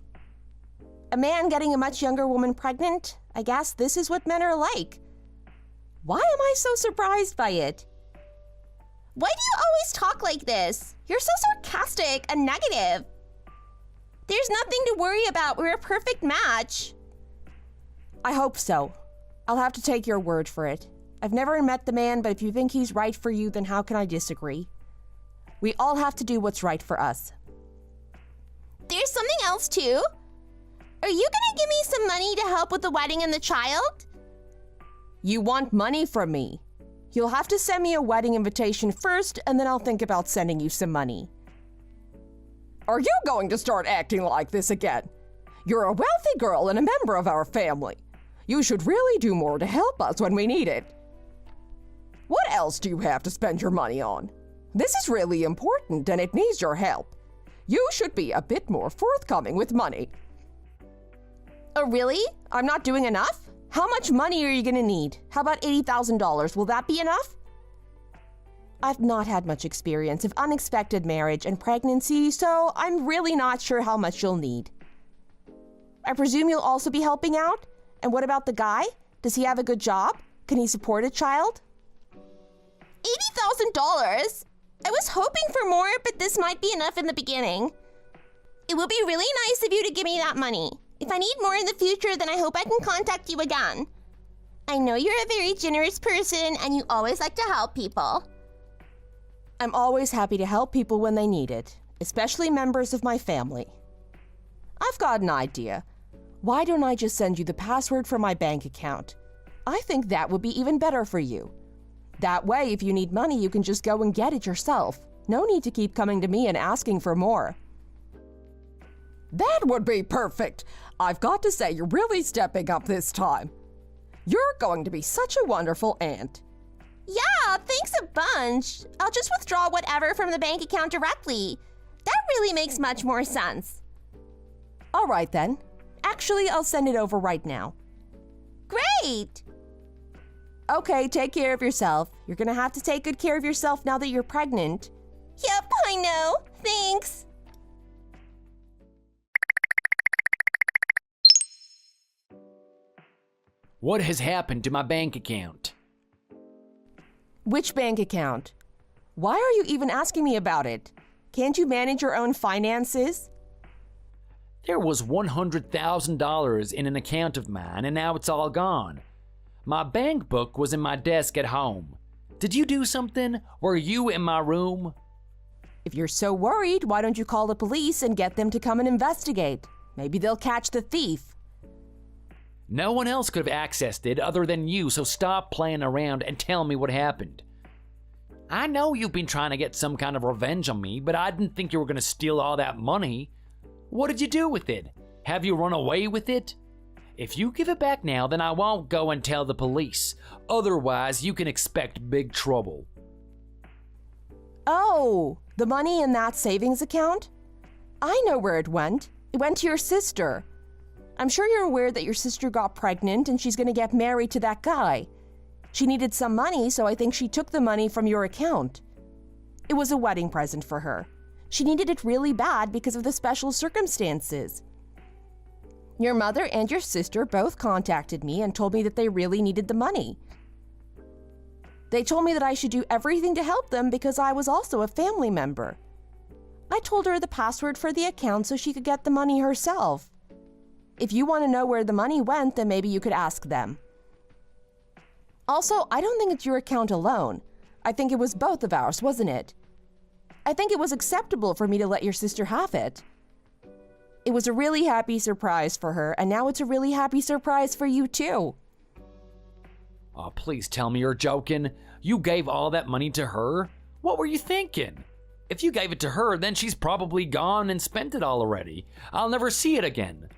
A man getting a much younger woman pregnant? I guess this is what men are like. Why am I so surprised by it? Why do you always talk like this? You're so sarcastic and negative. There's nothing to worry about. We're a perfect match. I hope so. I'll have to take your word for it. I've never met the man, but if you think he's right for you, then how can I disagree? We all have to do what's right for us. There's something else too. Are you gonna give me some money to help with the wedding and the child? You want money from me? You'll have to send me a wedding invitation first, and then I'll think about sending you some money. Are you going to start acting like this again? You're a wealthy girl and a member of our family. You should really do more to help us when we need it. What else do you have to spend your money on? This is really important and it needs your help. You should be a bit more forthcoming with money. Oh, really? I'm not doing enough? How much money are you gonna need? How about $80,000? Will that be enough? I've not had much experience of unexpected marriage and pregnancy, so I'm really not sure how much you'll need. I presume you'll also be helping out? And what about the guy? Does he have a good job? Can he support a child? $80,000? I was hoping for more, but this might be enough in the beginning. It would be really nice of you to give me that money. If I need more in the future, then I hope I can contact you again. I know you're a very generous person and you always like to help people. I'm always happy to help people when they need it, especially members of my family. I've got an idea. Why don't I just send you the password for my bank account? I think that would be even better for you. That way, if you need money, you can just go and get it yourself. No need to keep coming to me and asking for more. That would be perfect. I've got to say, you're really stepping up this time. You're going to be such a wonderful aunt. Yeah, thanks a bunch. I'll just withdraw whatever from the bank account directly. That really makes much more sense. All right then. Actually, I'll send it over right now. Great! Okay, take care of yourself. You're gonna have to take good care of yourself now that you're pregnant. Yep, I know. Thanks. What has happened to my bank account? Which bank account? Why are you even asking me about it? Can't you manage your own finances? There was $100,000 in an account of mine, and now it's all gone. My bank book was in my desk at home. Did you do something? Were you in my room? If you're so worried, why don't you call the police and get them to come and investigate? Maybe they'll catch the thief. No one else could have accessed it other than you, so stop playing around and tell me what happened. I know you've been trying to get some kind of revenge on me, but I didn't think you were going to steal all that money. What did you do with it? Have you run away with it? If you give it back now, then I won't go and tell the police. Otherwise, you can expect big trouble. Oh, the money in that savings account? I know where it went. It went to your sister. I'm sure you're aware that your sister got pregnant and she's going to get married to that guy. She needed some money, so I think she took the money from your account. It was a wedding present for her. She needed it really bad because of the special circumstances. Your mother and your sister both contacted me and told me that they really needed the money. They told me that I should do everything to help them because I was also a family member. I told her the password for the account so she could get the money herself. If you want to know where the money went, then maybe you could ask them. Also, I don't think it's your account alone. I think it was both of ours, wasn't it? I think it was acceptable for me to let your sister have it. It was a really happy surprise for her, and now it's a really happy surprise for you too. Oh, please tell me you're joking. You gave all that money to her? What were you thinking? If you gave it to her, then she's probably gone and spent it all already. I'll never see it again.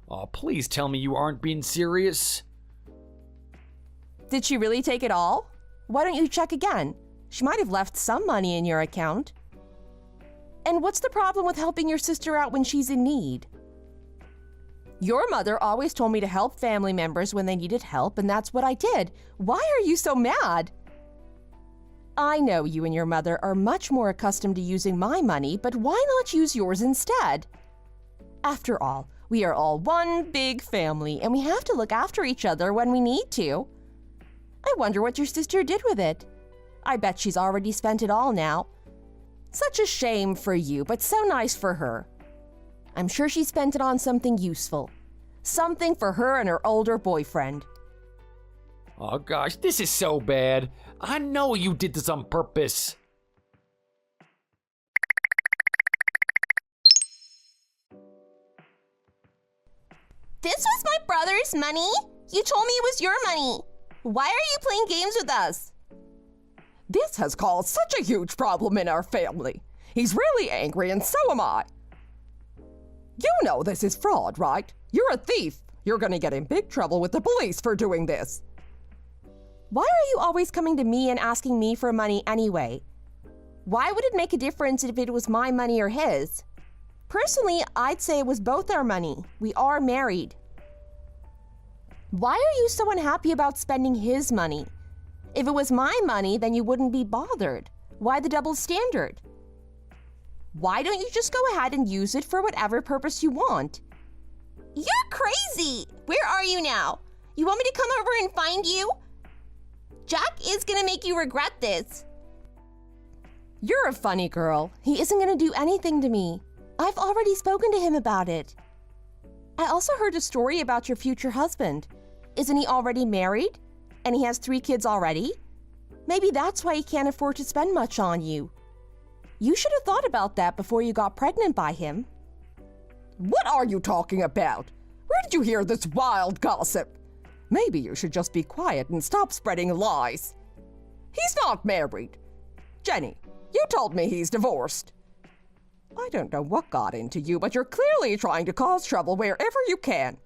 Oh, please tell me you aren't being serious. Did she really take it all? Why don't you check again? She might have left some money in your account. And what's the problem with helping your sister out when she's in need? Your mother always told me to help family members when they needed help, and that's what I did. Why are you so mad? I know you and your mother are much more accustomed to using my money, but why not use yours instead? After all, we are all one big family, and we have to look after each other when we need to. I wonder what your sister did with it. I bet she's already spent it all now. Such a shame for you, but so nice for her. I'm sure she spent it on something useful. Something for her and her older boyfriend. Oh gosh, this is so bad. I know you did this on purpose. This was my brother's money? You told me it was your money. Why are you playing games with us? This has caused such a huge problem in our family. He's really angry, and so am I. You know this is fraud, right? You're a thief. You're gonna get in big trouble with the police for doing this. Why are you always coming to me and asking me for money anyway? Why would it make a difference if it was my money or his? Personally, I'd say it was both our money. We are married. Why are you so unhappy about spending his money? If it was my money, then you wouldn't be bothered. Why the double standard? Why don't you just go ahead and use it for whatever purpose you want? You're crazy! Where are you now? You want me to come over and find you? Jack is gonna make you regret this. You're a funny girl. He isn't gonna do anything to me. I've already spoken to him about it. I also heard a story about your future husband. Isn't he already married? And he has 3 kids already? Maybe that's why he can't afford to spend much on you. You should have thought about that before you got pregnant by him. What are you talking about? Where did you hear this wild gossip? Maybe you should just be quiet and stop spreading lies. He's not married. Jenny, you told me he's divorced. I don't know what got into you, but you're clearly trying to cause trouble wherever you can.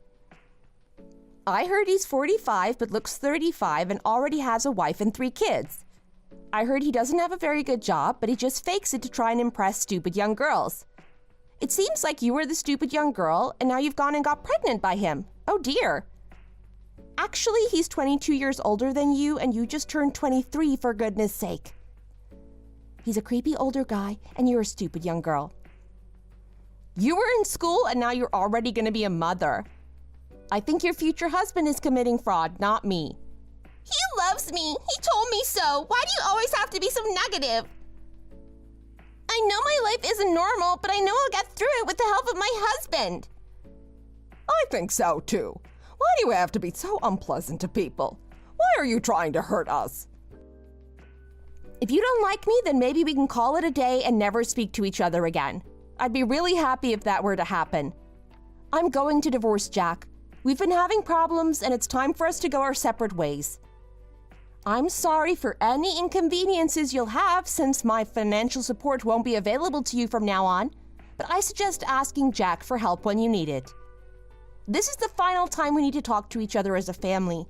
I heard he's 45 but looks 35 and already has a wife and 3 kids. I heard he doesn't have a very good job, but he just fakes it to try and impress stupid young girls. It seems like you were the stupid young girl, and now you've gone and got pregnant by him. Oh dear. Actually, he's 22 years older than you, and you just turned 23 for goodness sake. He's a creepy older guy, and you're a stupid young girl. You were in school, and now you're already going to be a mother. I think your future husband is committing fraud, not me. He loves me. He told me so. Why do you always have to be so negative? I know my life isn't normal, but I know I'll get through it with the help of my husband. I think so too. Why do you have to be so unpleasant to people? Why are you trying to hurt us? If you don't like me, then maybe we can call it a day and never speak to each other again. I'd be really happy if that were to happen. I'm going to divorce Jack. We've been having problems, and it's time for us to go our separate ways. I'm sorry for any inconveniences you'll have since my financial support won't be available to you from now on, but I suggest asking Jack for help when you need it. This is the final time we need to talk to each other as a family.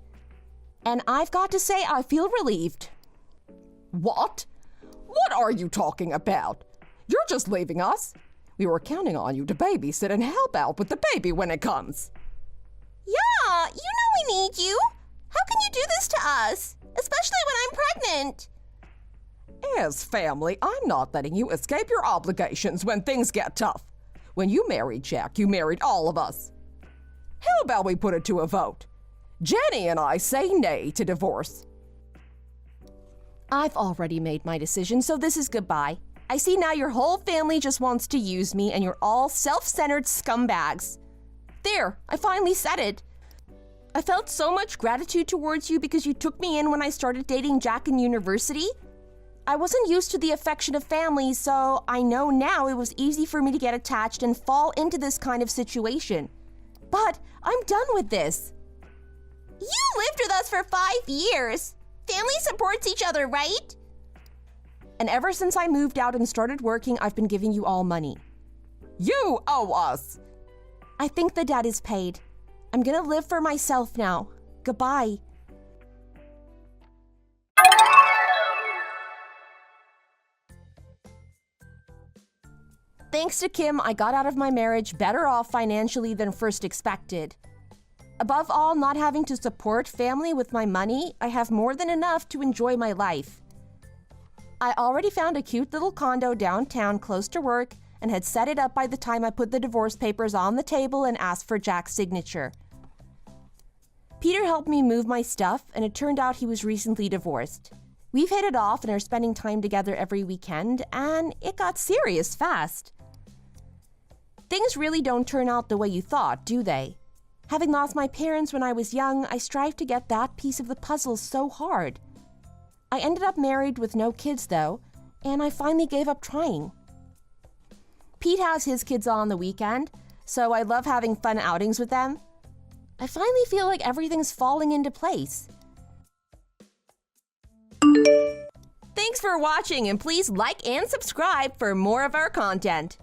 And I've got to say, I feel relieved. What? What are you talking about? You're just leaving us. We were counting on you to babysit and help out with the baby when it comes. Yeah, you know we need you. How can you do this to us? Especially when I'm pregnant. As family, I'm not letting you escape your obligations when things get tough. When you married Jack, you married all of us. How about we put it to a vote? Jenny and I say nay to divorce. I've already made my decision, so this is goodbye. I see now your whole family just wants to use me, and you're all self-centered scumbags. There, I finally said it. I felt so much gratitude towards you because you took me in when I started dating Jack in university. I wasn't used to the affection of family, so I know now it was easy for me to get attached and fall into this kind of situation. But I'm done with this. You lived with us for 5 years. Family supports each other, right? And ever since I moved out and started working, I've been giving you all money. You owe us. I think the debt is paid. I'm gonna live for myself now. Goodbye. Thanks to Kim, I got out of my marriage better off financially than first expected. Above all, not having to support family with my money, I have more than enough to enjoy my life. I already found a cute little condo downtown close to work and had set it up by the time I put the divorce papers on the table and asked for Jack's signature. Peter helped me move my stuff, and it turned out he was recently divorced. We've hit it off and are spending time together every weekend, and it got serious fast. Things really don't turn out the way you thought, do they? Having lost my parents when I was young, I strived to get that piece of the puzzle so hard. I ended up married with no kids, though, and I finally gave up trying. Pete has his kids on the weekend, so I love having fun outings with them. I finally feel like everything's falling into place. Thanks for watching, and please like and subscribe for more of our content.